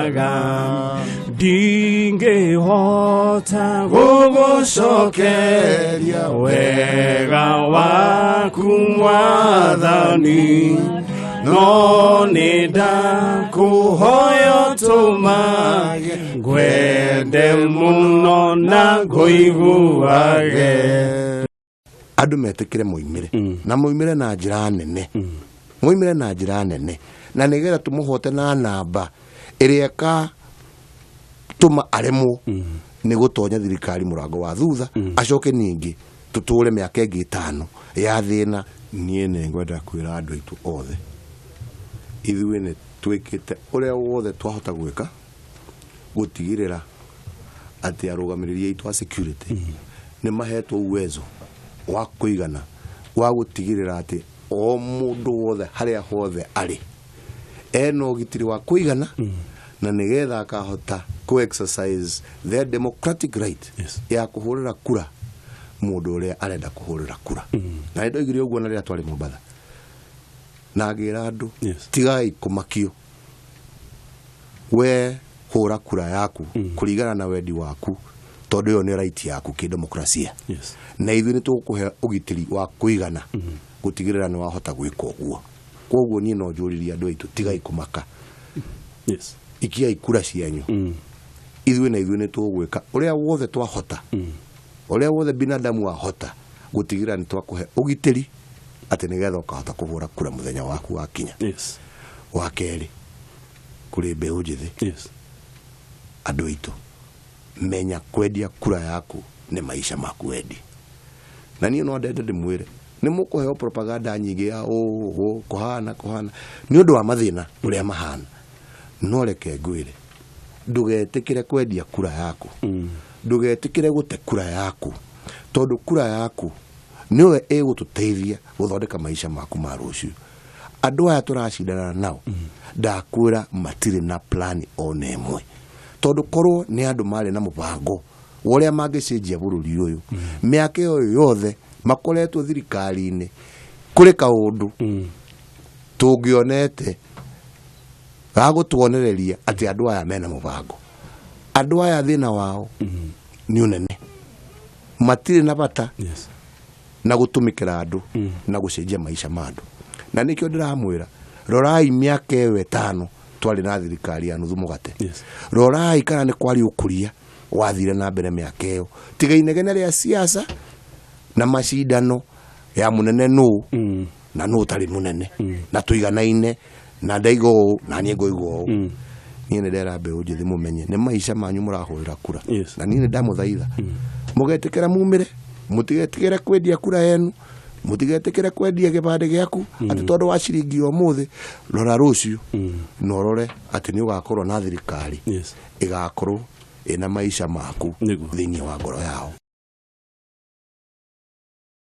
wega dinge hota gogo shokeria wega waku mwathani no nida kuhoyo tumage gwende muno na goiguage andu metikire muimire na muimire na njira nene muimire na njira nene na nigetha tumuhote na namba iria ka tuma aremo ni gutonya thirikari murango wa thutha acoke ningi tuture miaka ingi 5 ya thina nie ne ngwenda kwira andu aitu othe ithuĩ nĩ twĩkĩte ũrĩa wothe twahota gwĩka gũtigĩrĩra atĩ arũgamĩrĩri aitũ a security nĩ mahetwo uwezo wa kũigana wa gũtigĩrĩra atĩ o mũndũ wothe harĩa hothe arĩ ena ũgitĩri wa kũigana na nĩgetha akahota exercise their democratic right ya kũhũrĩra kura mũndũ ũrĩa arenda kũhũrĩra kura na nĩ ndoigire ũguo na rĩrĩa twarĩ Mombatha na ngira andu tigai kumakio we hura kura yaku kurigana na wendi waku tondu yo ni right yaku ki demokrasia na ithu ni tukuhe ugitiri wa kuigana gutigirira ni wahota gwika uguo koguo ni no njuriria andu aitu tigai kumaka ikia ikura cianyu ithu ni tugwika uria wothe twahota uria wothe binadamu wahota gutigirira ni twakuhe ugitiri ati nigetha ukahota kuhura kura muthenya waku wakinya wa keri kuri mbeũ njithi andu aitu menya kwendia kura yaku ni maisha maku wendi na niĩ no ndende ndimwire ni mukuheo propaganda nyingi ya kuhana ni undu wa mathina uria mahana no reke ngwire ndugetikire kwendia kura yaku ndugetikire gute kura yaku tondu kura yaku niwe egututeithia guthondeka maisha maku ma ruciu andu aya turacindana nao ndakwira matire na plan ona imwe tondu korwo ni andu mari na mubango uria mangicenjia bururi uyu miaka yo yothe makoretwo thirikari-ini kuri kaundu tungionete gagutuonereria ati andu aya mena mubango andu aya thina wao ni unene matire na bata na gutumikira andu na gucenjia maisha ma andu na nikio ndiramwira rorai miaka 5 twari na thirikari ya nuthu mugate rorai kana ni kwari ukuria wathire na mbere miaka iyo tiga inegene ria siasa na macindano ya munene nu na nu tari munene na tuiganaine na ndaigo na nie ngoigo nie ne ndera mbeũ njithi mumenye ni maisha manyu murahurira kura na nie ndamuthaitha mugetikira mumire mutigetikire kwendia kura yenu mutigetikire kwendia gibande giaku ati tondu wa ciringi umuthi rora ruciu no rore ati ni ugakorwo na thirikari igakorwo ina maisha maku thiini wa ngoro yao